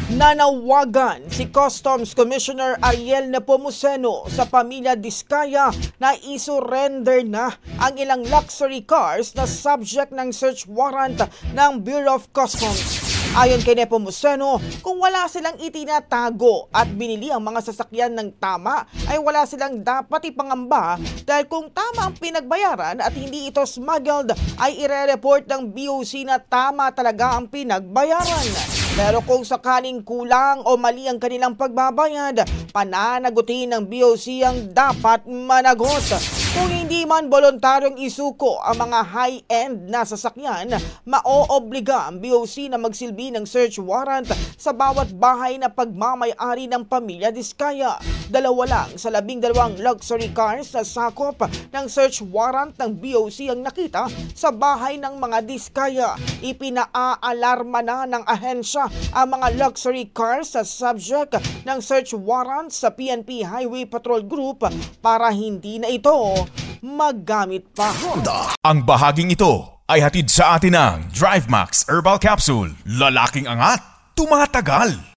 Nanawagan si Customs Commissioner Ariel Nepomuceno sa pamilya Diskaya na isurrender na ang ilang luxury cars na subject ng search warrant ng Bureau of Customs. Ayon kay Nepomuceno, kung wala silang itinatago at binili ang mga sasakyan ng tama, ay wala silang dapat ipangamba dahil kung tama ang pinagbayaran at hindi ito smuggled, ay ire-report ng BOC na tama talaga ang pinagbayaran. Pero kung sakaling kulang o mali ang kanilang pagbabayad, pananagutin ng BOC ang dapat managot. Kung hindi man voluntaryong isuko ang mga high-end na sasakyan, maoobliga ang BOC na magsilbi ng search warrant sa bawat bahay na pagmamay-ari ng pamilya Diskaya. 2 lang sa 12 luxury cars na sakop ng search warrant ng BOC ang nakita sa bahay ng mga Diskaya. Ipinaalarma na ng ahensya ang mga luxury cars sa subject ng search warrant sa PNP Highway Patrol Group para hindi na ito maggamit pa. Ang bahaging ito ay hatid sa atin ng DriveMax Herbal Capsule. Lalaking angat, tumatagal.